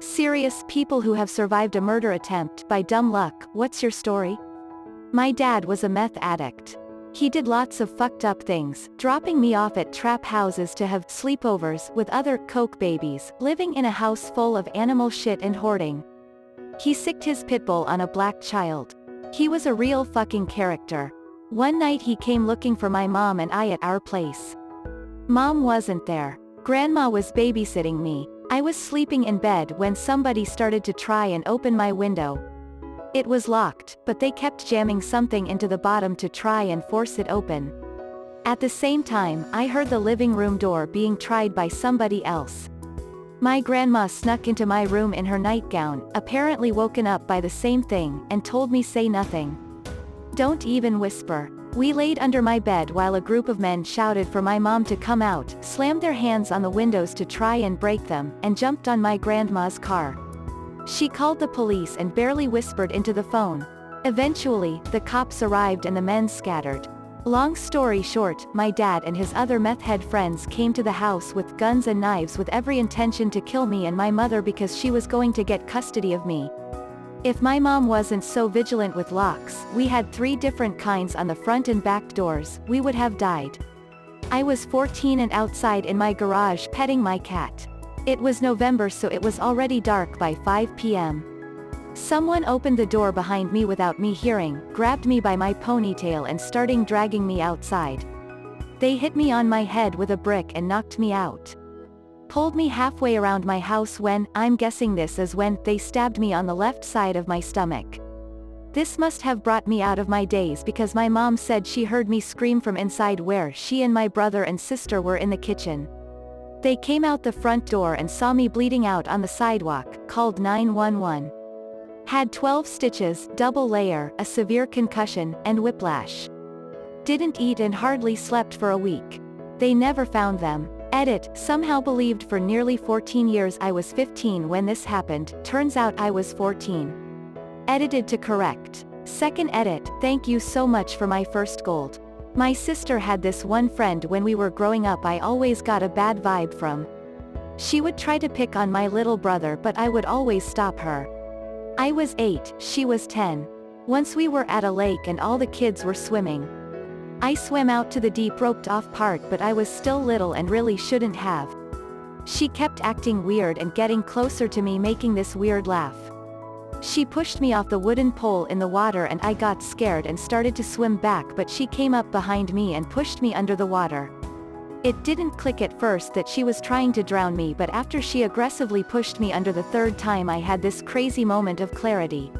Serious people who have survived a murder attempt by dumb luck. What's your story? My dad was a meth addict. He did lots of fucked up things, dropping me off at trap houses to have sleepovers with other coke babies, living in a house full of animal shit and hoarding. He sicked his pit bull on a black child. He was a real fucking character. One night he came looking for my mom and I at our place. Mom wasn't there. Grandma was babysitting me. I was sleeping in bed when somebody started to try and open my window. It was locked, but they kept jamming something into the bottom to try and force it open. At the same time, I heard the living room door being tried by somebody else. My grandma snuck into my room in her nightgown, apparently woken up by the same thing, and told me say nothing. Don't even whisper. We laid under my bed while a group of men shouted for my mom to come out, slammed their hands on the windows to try and break them, and jumped on my grandma's car. She called the police and barely whispered into the phone. Eventually, the cops arrived and the men scattered. Long story short, my dad and his other meth head friends came to the house with guns and knives with every intention to kill me and my mother because she was going to get custody of me. If my mom wasn't so vigilant with locks, we had 3 different kinds on the front and back doors, we would have died. I was 14 and outside in my garage petting my cat. It was November, so it was already dark by 5 p.m. Someone opened the door behind me without me hearing, grabbed me by my ponytail and started dragging me outside. They hit me on my head with a brick and knocked me out. Pulled me halfway around my house when, I'm guessing this is when, they stabbed me on the left side of my stomach. This must have brought me out of my daze because my mom said she heard me scream from inside where she and my brother and sister were in the kitchen. They came out the front door and saw me bleeding out on the sidewalk, called 911. Had 12 stitches, double layer, a severe concussion, and whiplash. Didn't eat and hardly slept for a week. They never found them. Edit, somehow believed for nearly 14 years I was 15 when this happened, turns out I was 14. Edited to correct. Second edit, thank you so much for my first gold. My sister had this one friend when we were growing up I always got a bad vibe from. She would try to pick on my little brother but I would always stop her. I was 8, she was 10. Once we were at a lake and all the kids were swimming. I swam out to the deep roped off part but I was still little and really shouldn't have. She kept acting weird and getting closer to me making this weird laugh. She pushed me off the wooden pole in the water and I got scared and started to swim back but she came up behind me and pushed me under the water. It didn't click at first that she was trying to drown me but after she aggressively pushed me under the 3rd time I had this crazy moment of clarity.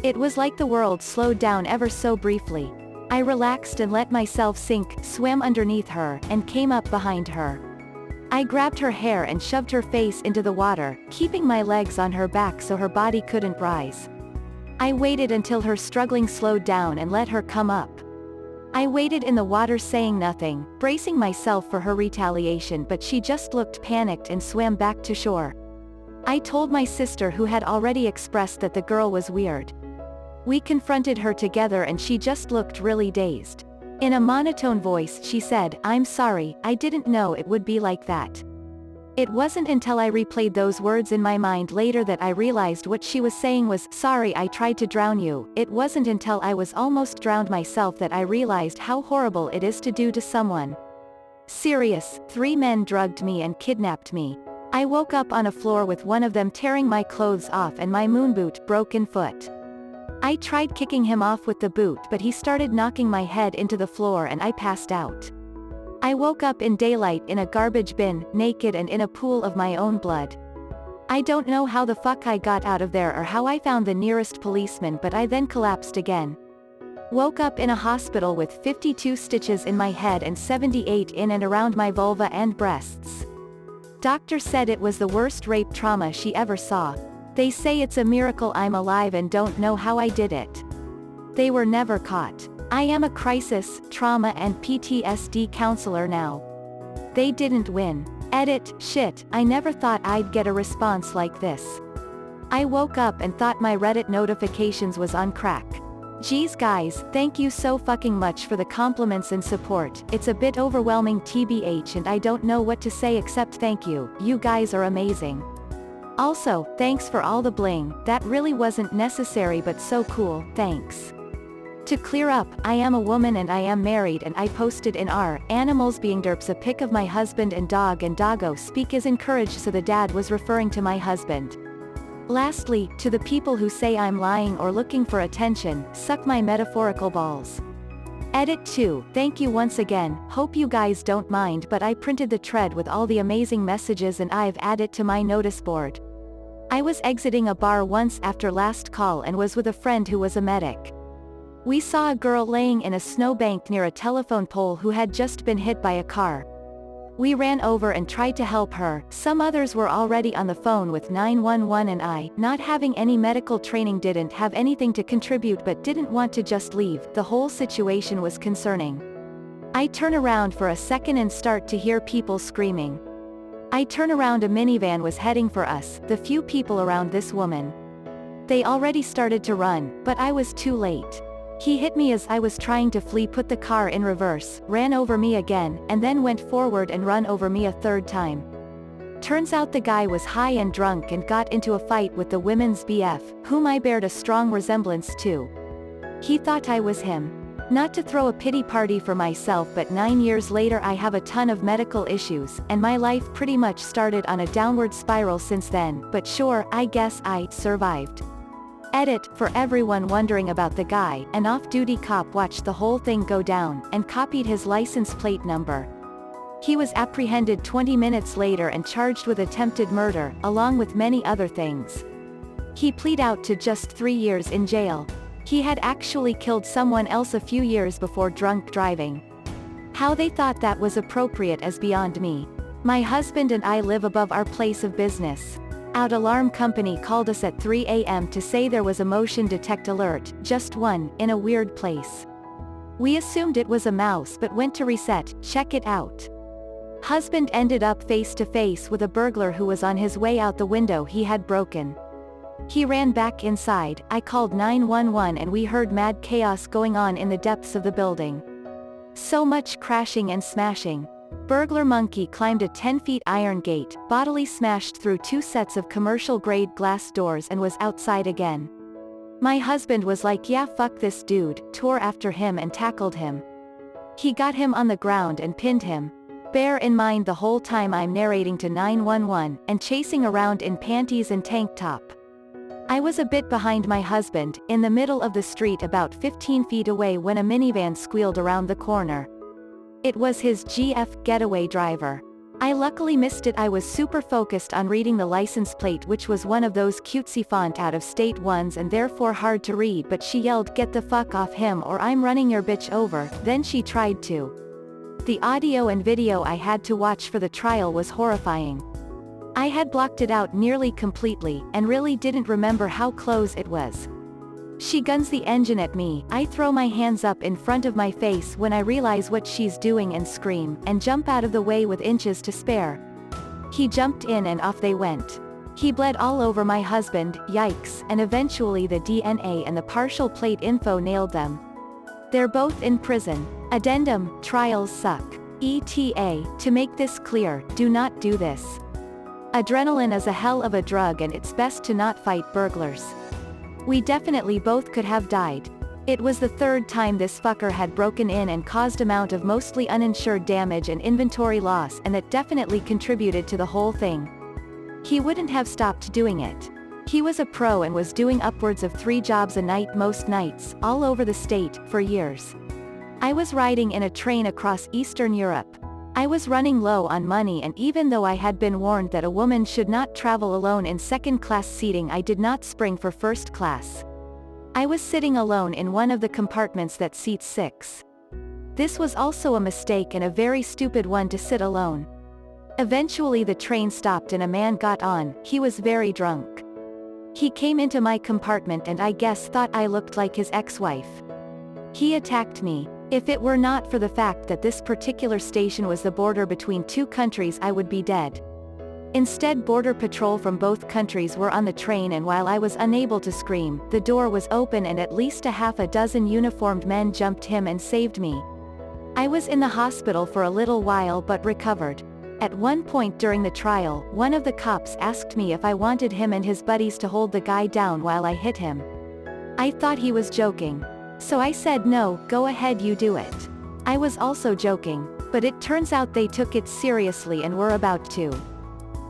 It was like the world slowed down ever so briefly. I relaxed and let myself sink, swam underneath her, and came up behind her. I grabbed her hair and shoved her face into the water, keeping my legs on her back so her body couldn't rise. I waited until her struggling slowed down and let her come up. I waited in the water saying nothing, bracing myself for her retaliation but she just looked panicked and swam back to shore. I told my sister who had already expressed that the girl was weird. We confronted her together and she just looked really dazed. In a monotone voice she said, "I'm sorry, I didn't know it would be like that." It wasn't until I replayed those words in my mind later that I realized what she was saying was, "Sorry I tried to drown you." It wasn't until I was almost drowned myself that I realized how horrible it is to do to someone. Serious, 3 men drugged me and kidnapped me. I woke up on a floor with one of them tearing my clothes off and my moonboot broken foot. I tried kicking him off with the boot but he started knocking my head into the floor and I passed out. I woke up in daylight in a garbage bin, naked and in a pool of my own blood. I don't know how the fuck I got out of there or how I found the nearest policeman but I then collapsed again. Woke up in a hospital with 52 stitches in my head and 78 in and around my vulva and breasts. Doctor said it was the worst rape trauma she ever saw. They say it's a miracle I'm alive and don't know how I did it. They were never caught. I am a crisis, trauma and PTSD counselor now. They didn't win. Edit, shit, I never thought I'd get a response like this. I woke up and thought my Reddit notifications was on crack. Geez guys, thank you so fucking much for the compliments and support, it's a bit overwhelming tbh and I don't know what to say except thank you, you guys are amazing. Also, thanks for all the bling, that really wasn't necessary but so cool, thanks. To clear up, I am a woman and I am married, and I posted in our animals being derps a pic of my husband and doggo speak is encouraged, so the dad was referring to my husband. Lastly, to the people who say I'm lying or looking for attention, suck my metaphorical balls. Edit 2, thank you once again, hope you guys don't mind, but I printed the thread with all the amazing messages and I've added to my notice board. I was exiting a bar once after last call and was with a friend who was a medic. We saw a girl laying in a snowbank near a telephone pole who had just been hit by a car. We ran over and tried to help her. Some others were already on the phone with 911 and I, not having any medical training, didn't have anything to contribute but didn't want to just leave. The whole situation was concerning. I turn around for a second and start to hear people screaming. I turn around, a minivan was heading for us, the few people around this woman. They already started to run, but I was too late. He hit me as I was trying to flee, put the car in reverse, ran over me again, and then went forward and run over me a third time. Turns out the guy was high and drunk and got into a fight with the women's BF, whom I bared a strong resemblance to. He thought I was him. Not to throw a pity party for myself, but 9 years later I have a ton of medical issues, and my life pretty much started on a downward spiral since then, but sure, I guess I survived. Edit, for everyone wondering about the guy, an off-duty cop watched the whole thing go down, and copied his license plate number. He was apprehended 20 minutes later and charged with attempted murder, along with many other things. He pleaded out to just 3 years in jail. He had actually killed someone else a few years before drunk driving. How they thought that was appropriate is beyond me. My husband and I live above our place of business. Out alarm company called us at 3 a.m. to say there was a motion detect alert, just one, in a weird place. We assumed it was a mouse but went to reset, check it out. Husband ended up face to face with a burglar who was on his way out the window he had broken. He ran back inside, I called 911 and we heard mad chaos going on in the depths of the building. So much crashing and smashing. Burglar monkey climbed a 10-foot iron gate, bodily smashed through 2 sets of commercial-grade glass doors and was outside again. My husband was like, yeah, fuck this dude, tore after him and tackled him. He got him on the ground and pinned him. Bear in mind the whole time I'm narrating to 911, and chasing around in panties and tank top. I was a bit behind my husband, in the middle of the street about 15 feet away when a minivan squealed around the corner. It was his GF getaway driver. I luckily missed it. I was super focused on reading the license plate, which was one of those cutesy font out of state ones and therefore hard to read, but she yelled, "Get the fuck off him or I'm running your bitch over," then she tried to. The audio and video I had to watch for the trial was horrifying. I had blocked it out nearly completely, and really didn't remember how close it was. She guns the engine at me, I throw my hands up in front of my face when I realize what she's doing and scream, and jump out of the way with inches to spare. He jumped in and off they went. He bled all over my husband, yikes, and eventually the DNA and the partial plate info nailed them. They're both in prison. Addendum, trials suck. ETA, to make this clear, do not do this. Adrenaline is a hell of a drug and it's best to not fight burglars. We definitely both could have died. It was the 3rd time this fucker had broken in and caused amount of mostly uninsured damage and inventory loss, and that definitely contributed to the whole thing. He wouldn't have stopped doing it. He was a pro and was doing upwards of 3 jobs a night most nights, all over the state, for years. I was riding in a train across Eastern Europe. I was running low on money, and even though I had been warned that a woman should not travel alone in second-class seating, I did not spring for first class. I was sitting alone in one of the compartments that seats 6. This was also a mistake and a very stupid one to sit alone. Eventually the train stopped and a man got on. He was very drunk. He came into my compartment and I guess thought I looked like his ex-wife. He attacked me. If it were not for the fact that this particular station was the border between 2 countries, I would be dead. Instead, border patrol from both countries were on the train, and while I was unable to scream, the door was open and at least a half a dozen uniformed men jumped him and saved me. I was in the hospital for a little while but recovered. At one point during the trial, one of the cops asked me if I wanted him and his buddies to hold the guy down while I hit him. I thought he was joking. So I said no, go ahead, you do it. I was also joking, but it turns out they took it seriously and were about to.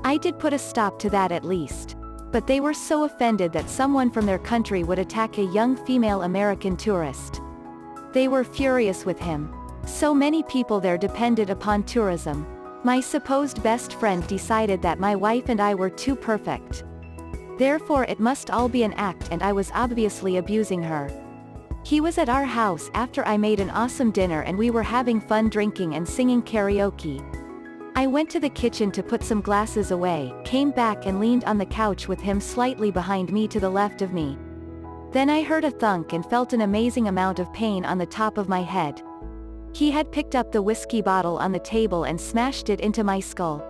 I did put a stop to that at least. But they were so offended that someone from their country would attack a young female American tourist. They were furious with him. So many people there depended upon tourism. My supposed best friend decided that my wife and I were too perfect. Therefore it must all be an act, and I was obviously abusing her. He was at our house after I made an awesome dinner and we were having fun drinking and singing karaoke. I went to the kitchen to put some glasses away, came back and leaned on the couch with him slightly behind me to the left of me. Then I heard a thunk and felt an amazing amount of pain on the top of my head. He had picked up the whiskey bottle on the table and smashed it into my skull.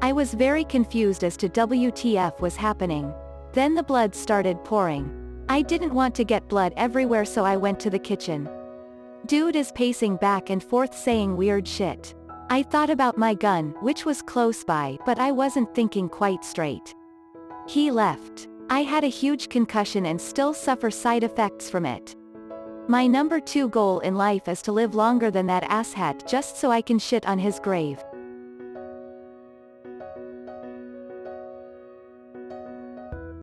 I was very confused as to WTF was happening. Then the blood started pouring. I didn't want to get blood everywhere, so I went to the kitchen. Dude is pacing back and forth saying weird shit. I thought about my gun, which was close by, but I wasn't thinking quite straight. He left. I had a huge concussion and still suffer side effects from it. My number 2 goal in life is to live longer than that asshat just so I can shit on his grave.